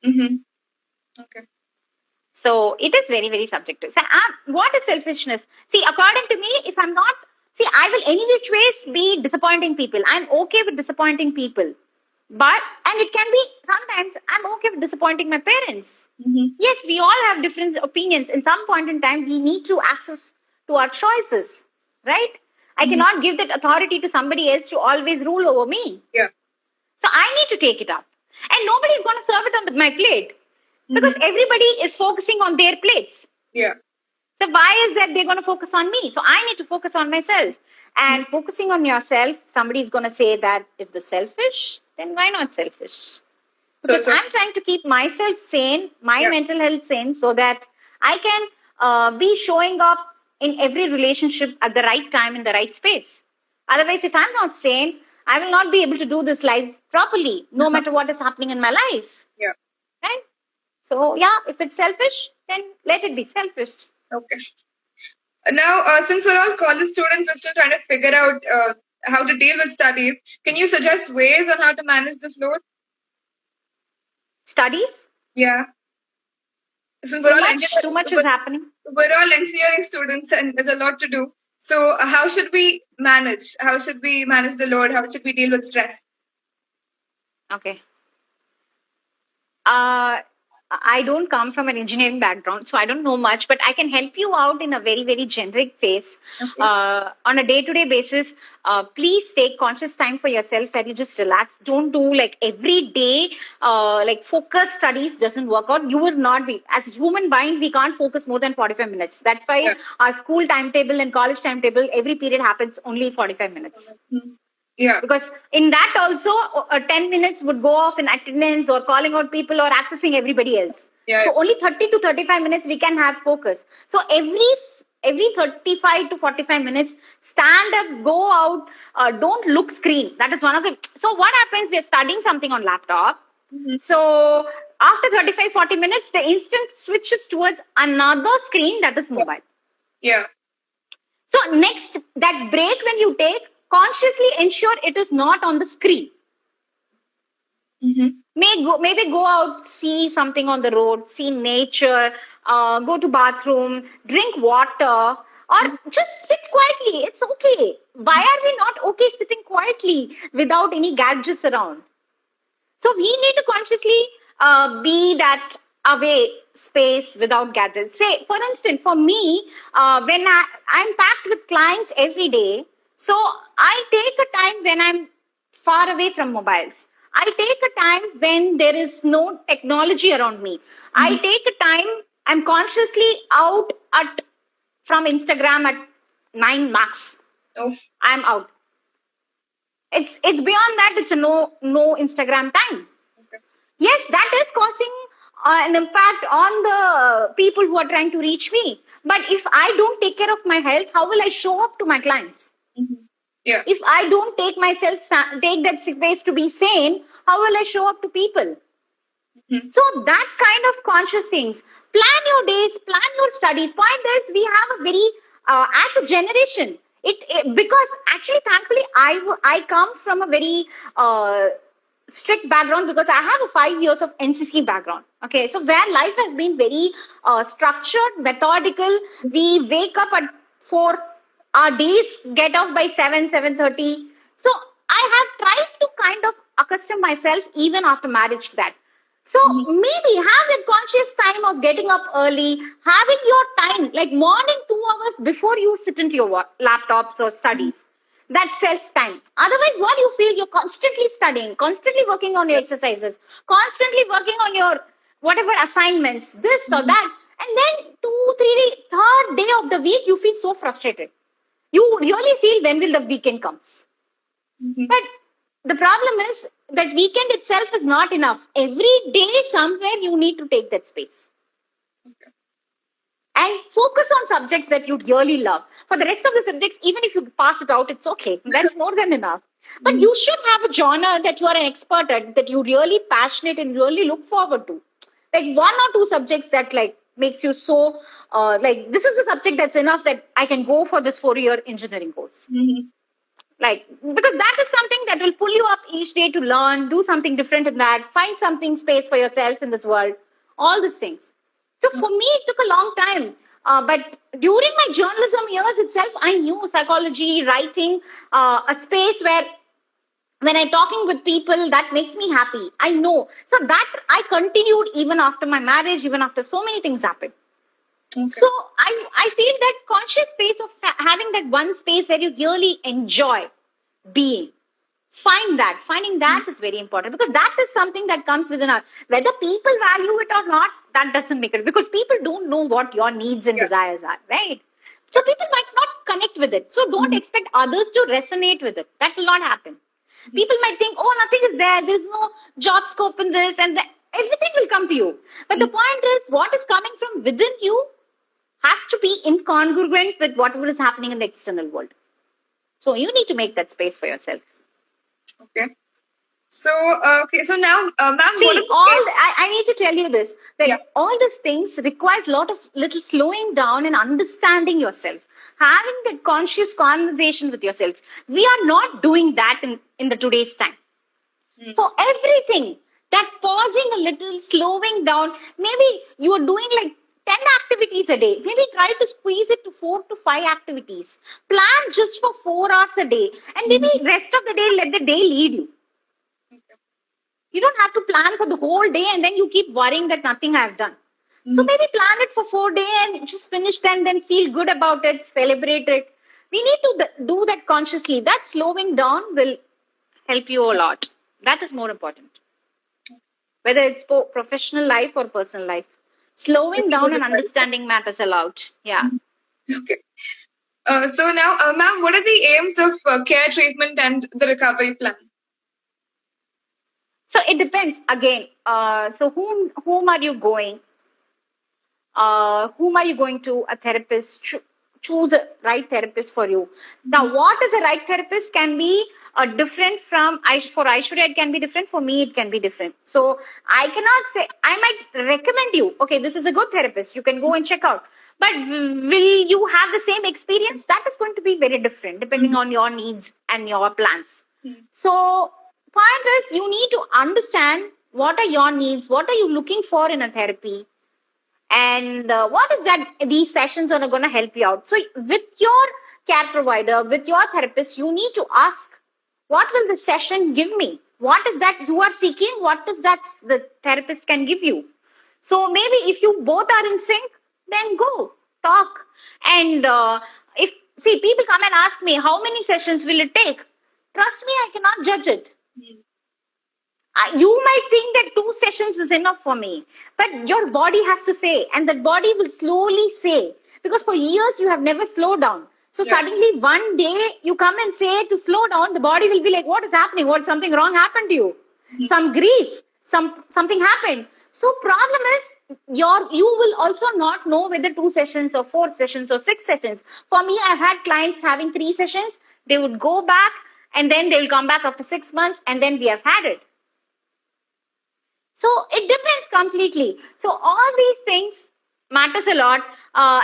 Okay. So it is very, very subjective. So what is selfishness? See, according to me, if I'm not, see, I will any which ways be disappointing people. I'm okay with disappointing people. But, and it can be, sometimes I'm okay with disappointing my parents. Yes, we all have different opinions. In some point in time, we need to access to our choices, right? I cannot give that authority to somebody else to always rule over me. Yeah. So I need to take it up. And nobody's going to serve it on my plate. Because everybody is focusing on their plates. Yeah. So why is that they're going to focus on me? So I need to focus on myself. And focusing on yourself, somebody is going to say that if the selfish, then why not selfish? Because I'm trying to keep myself sane, my mental health sane, so that I can be showing up in every relationship at the right time in the right space. Otherwise, if I'm not sane, I will not be able to do this life properly, no matter what is happening in my life. Yeah. Right? So, yeah, if it's selfish, then let it be selfish. Okay. Now, since we're all college students, we're still trying to figure out how to deal with studies. Can you suggest ways on how to manage this load? Studies? Yeah. Since Too much is happening. We're all engineering students and there's a lot to do. So, how should we manage? How should we manage the load? How should we deal with stress? Okay. I don't come from an engineering background, so I don't know much, but I can help you out in a very, very generic phase. Okay. On a day-to-day basis, please take conscious time for yourself where you just relax. Don't do like every day, like focus studies doesn't work out. You will not be, as a human mind, we can't focus more than 45 minutes. That's why our school timetable and college timetable, every period happens only 45 minutes. Yeah. Because in that also, 10 minutes would go off in attendance or calling out people or accessing everybody else. Yeah. So only 30 to 35 minutes we can have focus. So every every 35 to 45 minutes, stand up, go out, don't look screen. That is one of the... So what happens, we are studying something on laptop. So after 35, 40 minutes, the instant switches towards another screen, that is mobile. Yeah. So next, that break when you take, consciously ensure it is not on the screen. Maybe go out, see something on the road, see nature, go to bathroom, drink water, or just sit quietly. It's okay. Why are we not okay sitting quietly without any gadgets around? So we need to consciously be that away space without gadgets. Say, for instance, for me, when I'm packed with clients every day, so I take a time when I'm far away from mobiles. I take a time when there is no technology around me. I take a time, I'm consciously out from Instagram at 9 max. Oh. I'm out. It's beyond that. It's a no Instagram time. Okay. Yes, that is causing an impact on the people who are trying to reach me. But if I don't take care of my health, how will I show up to my clients? Yeah. If I don't take that space to be sane, how will I show up to people? So that kind of conscious things. Plan your days, plan your studies. Point is, we have a very, as a generation, because actually, thankfully, I come from a very strict background because I have a 5 years of NCC background. Okay, so where life has been very structured, methodical. We wake up at 4. Our days get off by 7:30. So I have tried to kind of accustom myself even after marriage to that. So maybe have that conscious time of getting up early, having your time, like morning 2 hours before you sit into your laptops or studies. That's self-time. Otherwise, what you feel, you're constantly studying, constantly working on your exercises, constantly working on your whatever assignments, this or that. And then 2, 3 third day of the week, you feel so frustrated. You really feel when will the weekend comes. But the problem is that weekend itself is not enough. Every day, somewhere you need to take that space. And focus on subjects that you really love. For the rest of the subjects, even if you pass it out, it's okay. That's more than enough. But you should have a genre that you are an expert at, that you really passionate and really look forward to. Like 1 or 2 subjects that like makes you so, like this is a subject that's enough that I can go for this 4-year engineering course. Like, because that is something that will pull you up each day to learn, do something different in that, find something space for yourself in this world, all these things. So for me, it took a long time. But during my journalism years itself, I knew psychology, writing, a space where when I'm talking with people, that makes me happy. I know. So that I continued even after my marriage, even after so many things happened. So I feel that conscious space of having that one space where you really enjoy being. Finding that is very important, because that is something that comes within us. Whether people value it or not, that doesn't make it, because people don't know what your needs and desires are, right? So people might not connect with it. So don't expect others to resonate with it. That will not happen. People might think, oh, nothing is there. There's no job scope in this, and everything will come to you. But the point is, what is coming from within you has to be incongruent with whatever is happening in the external world. So you need to make that space for yourself. Okay. So now, ma'am, see, I need to tell you this, that all these things requires a lot of little slowing down and understanding yourself, having that conscious conversation with yourself. We are not doing that in the today's time. For everything, that pausing a little, slowing down, maybe you are doing like 10 activities a day. Maybe try to squeeze it to 4 to 5 activities. Plan just for 4 hours a day. And maybe rest of the day, let the day lead you. You don't have to plan for the whole day and then you keep worrying that nothing I have done. So maybe plan it for 4 days and just finish 10, then feel good about it, celebrate it. We need to do that consciously. That slowing down will help you a lot. That is more important. Whether it's professional life or personal life. Slowing down and understanding matters a lot. Yeah. Okay. So now, ma'am, what are the aims of care treatment and the recovery plan? So it depends again. So whom are you going? Whom are you going to? A therapist? choose a right therapist for you. Now, what is a right therapist can be different for Aishwarya, it can be different. For me, it can be different. So I cannot say, I might recommend you, okay, this is a good therapist. You can go and check out. But will you have the same experience? That is going to be very different depending on your needs and your plans. So point is, you need to understand what are your needs, what are you looking for in a therapy, and what is that these sessions are going to help you out. So with your care provider, with your therapist, you need to ask, what will the session give me? What is that you are seeking? What is that the therapist can give you? So maybe if you both are in sync, then go talk. And if see, people come and ask me, how many sessions will it take? Trust me, I cannot judge it. You might think that 2 sessions is enough for me, but your body has to say, and that body will slowly say, because for years you have never slowed down. So suddenly one day you come and say to slow down, the body will be like, what is happening? What, something wrong happened to you? Some grief, something happened. So problem is, you will also not know whether 2 sessions or 4 sessions or 6 sessions. For me, I've had clients having 3 sessions. They would go back and then they will come back after 6 months, and then we have had it. So it depends completely. So all these things matters a lot.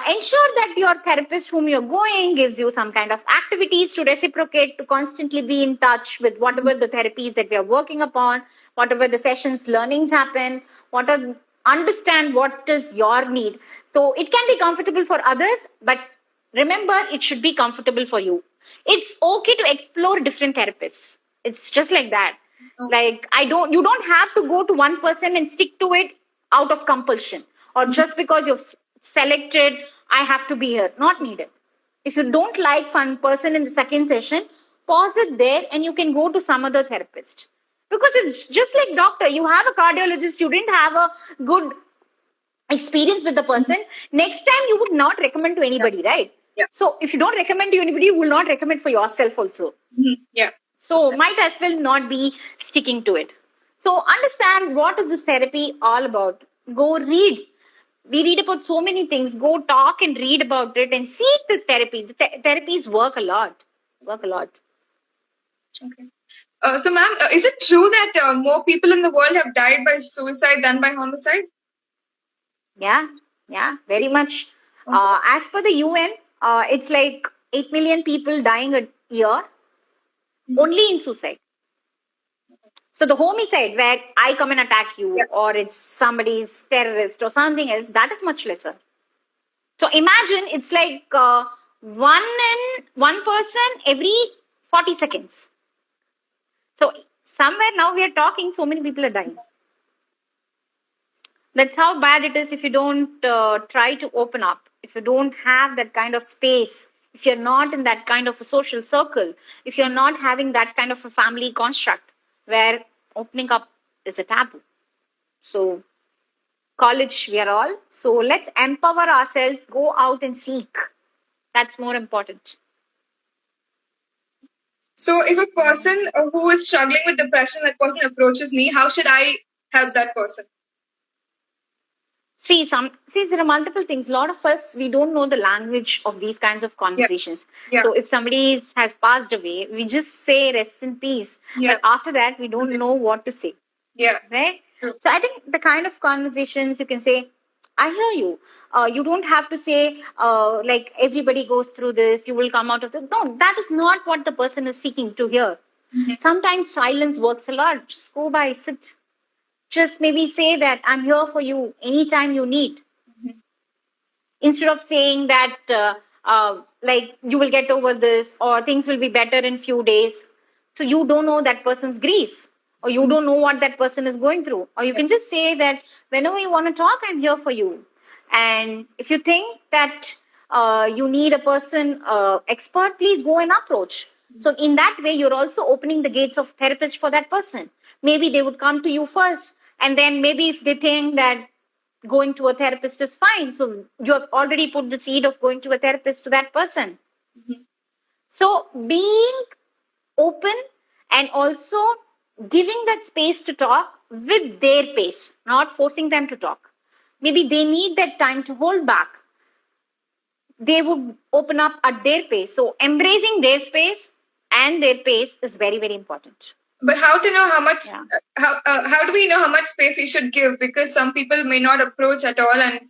Ensure that your therapist whom you're going gives you some kind of activities to reciprocate, to constantly be in touch with whatever the therapies that we are working upon, whatever the sessions learnings happen, understand what is your need. So it can be comfortable for others, but remember, it should be comfortable for you. It's okay to explore different therapists. It's just like that. Like, you don't have to go to one person and stick to it out of compulsion, or just because you've selected, I have to be here. Not needed. If you don't like one person in the second session, pause it there and you can go to some other therapist. Because it's just like doctor. You have a cardiologist, you didn't have a good experience with the person. Next time you would not recommend to anybody, right? So if you don't recommend to anybody, you will not recommend for yourself also. So might as well not be sticking to it. So understand what is this therapy all about. Go read. We read about so many things. Go talk and read about it and seek this therapy. The therapies work a lot. Okay. So ma'am, is it true that more people in the world have died by suicide than by homicide? Yeah, very much. As per the UN, it's like 8 million people dying a year only in suicide. So the homicide, where I come and attack you, or it's somebody's terrorist or something else, that is much lesser. So imagine it's like one person every 40 seconds. So somewhere now we are talking, so many people are dying. That's how bad it is if you don't try to open up, if you don't have that kind of space, if you're not in that kind of a social circle, if you're not having that kind of a family construct where opening up is a taboo. So college, we are all. So let's empower ourselves, go out and seek. That's more important. So if a person who is struggling with depression, that person approaches me, how should I help that person? See, there are multiple things. A lot of us, we don't know the language of these kinds of conversations. So if somebody has passed away, we just say rest in peace. But after that, we don't know what to say. Right? So I think the kind of conversations you can say, I hear you. You don't have to say, like, everybody goes through this, you will come out of it. No, that is not what the person is seeking to hear. Sometimes silence works a lot. Just go by, sit. Just maybe say that I'm here for you anytime you need. Instead of saying that, like, you will get over this or things will be better in few days. So you don't know that person's grief, or you don't know what that person is going through. Or you can just say that whenever you want to talk, I'm here for you. And if you think that you need a person expert, please go and approach. So in that way, you're also opening the gates of therapist for that person. Maybe they would come to you first. And then maybe if they think that going to a therapist is fine, so you have already put the seed of going to a therapist to that person. So being open and also giving that space to talk with their pace, not forcing them to talk. Maybe they need that time to hold back. they would open up at their pace. So embracing their space and their pace is very, very important. But how to know how much? How do we know how much space we should give? Because some people may not approach at all, and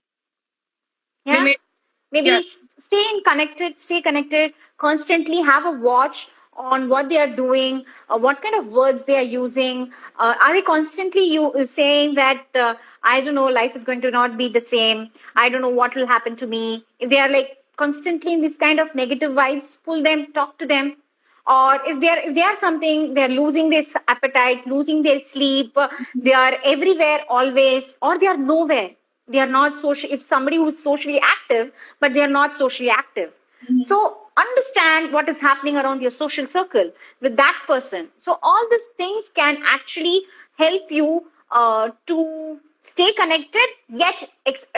maybe stay connected constantly. Have a watch on what they are doing, what kind of words they are using. Are they constantly saying that I don't know, life is going to not be the same, I don't know what will happen to me? If they are like constantly in this kind of negative vibes, pull them, talk to them. Or if they are something, they're losing their appetite, losing their sleep, they are everywhere always, or they are nowhere. They are not social. If somebody who's socially active, but they are not socially active. So understand what is happening around your social circle with that person. So all these things can actually help you to stay connected, yet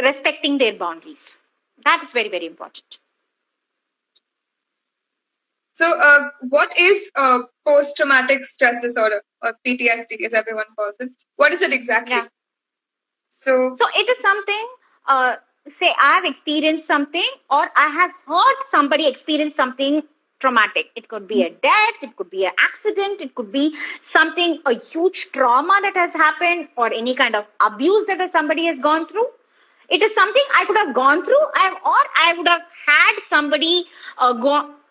respecting their boundaries. That is very, very important. So, what is post-traumatic stress disorder, or PTSD, as everyone calls it? What is it exactly? Yeah. So it is something. Say I have experienced something, or I have heard somebody experience something traumatic. It could be a death, it could be an accident, it could be something, a huge trauma that has happened, or any kind of abuse that somebody has gone through. It is something I could have gone through, or I would have had somebody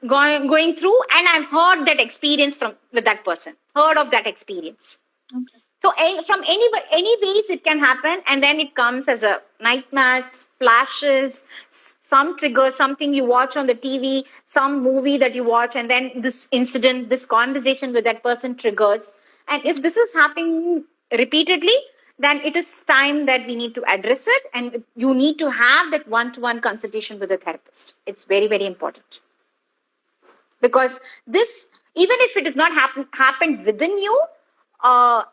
going through, and I've heard that experience with that person, heard of that experience. Okay. So from any ways it can happen, and then it comes as a nightmares, flashes, some trigger, something you watch on the TV, some movie that you watch, and then this incident, this conversation with that person triggers. And if this is happening repeatedly, then it is time that we need to address it, and you need to have that one-to-one consultation with a therapist. It's very, very important. Because this, even if it has not happened within you,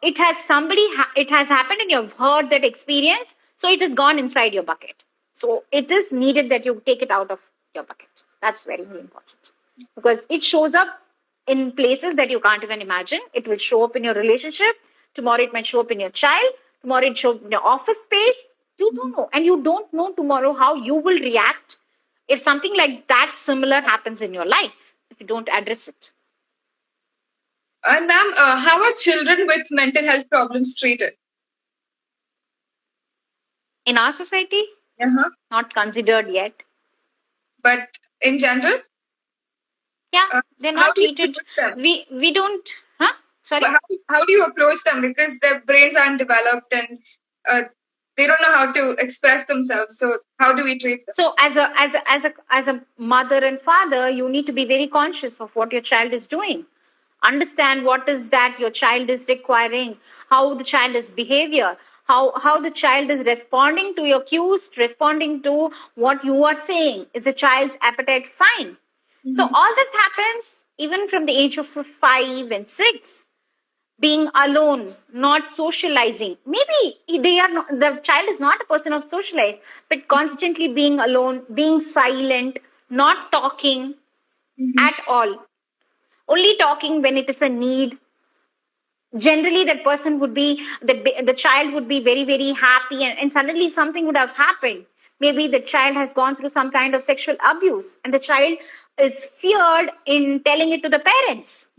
it has happened and you've heard that experience, so it has gone inside your bucket. So it is needed that you take it out of your bucket. That's very, very important, because it shows up in places that you can't even imagine. It will show up in your relationship. Tomorrow it might show up in your child. Tomorrow it show up in your office space. You don't know, and you don't know tomorrow how you will react if something like that similar happens in your life, if you don't address it. And ma'am, how are children with mental health problems treated? In our society, not considered yet. But in general? Yeah, they're not treated. We don't. Sorry? How do you approach them? Because their brains aren't developed, and they don't know how to express themselves. So how do we treat them? So as a mother and father, you need to be very conscious of what your child is doing. Understand what is that your child is requiring, how the child is behavior, how the child is responding to your cues, responding to what you are saying. Is the child's appetite fine? So all this happens even from the age of 5 and 6. Being alone, not socializing. Maybe the child is not a person of socialize, but constantly being alone, being silent, not talking at all. Only talking when it is a need. Generally, that person would be, the child would be very, very happy, and suddenly something would have happened. Maybe the child has gone through some kind of sexual abuse, and the child is feared in telling it to the parents.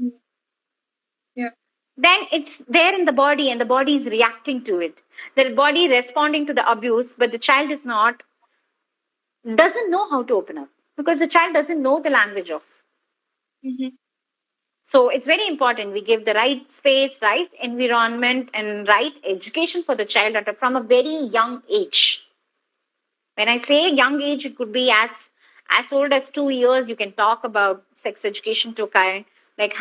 Yeah. Then it's there in the body, and the body is reacting to it. The body responding to the abuse, but the child doesn't know how to open up, because the child doesn't know the language of. So it's very important we give the right space, right environment, and right education for the child from a very young age. When I say young age, it could be as old as 2 years. You can talk about sex education to kind, like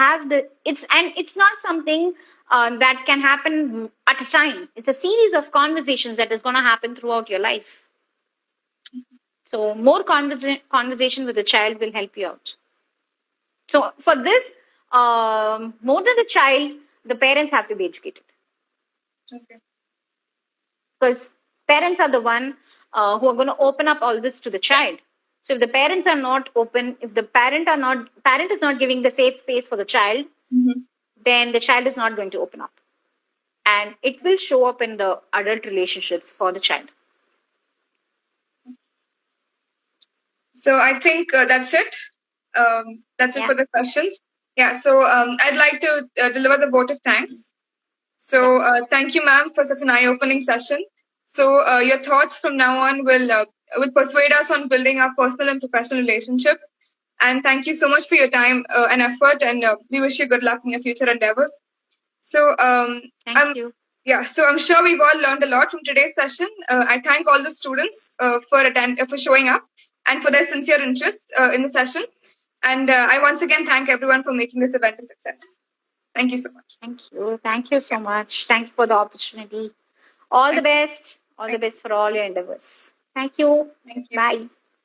it's not something that can happen at a time. It's a series of conversations that is going to happen throughout your life. So more conversation with the child will help you out. So for this, more than the child, the parents have to be educated. Okay. Because parents are the one who are going to open up all this to the child. So if the parents are not open, if the parent is not giving the safe space for the child, then the child is not going to open up. And it will show up in the adult relationships for the child. So I think that's it. That's it for the questions. Yeah. So I'd like to deliver the vote of thanks. So thank you, ma'am, for such an eye-opening session. So your thoughts from now on will persuade us on building our personal and professional relationships. And thank you so much for your time and effort. And we wish you good luck in your future endeavors. So Thank you. Yeah, so I'm sure we've all learned a lot from today's session. I thank all the students for showing up and for their sincere interest in the session. And I once again thank everyone for making this event a success. Thank you so much. Thank you. Thank you so much. Thank you for the opportunity. All the best. All the best for all your endeavors. Thank you. Thank you. Bye.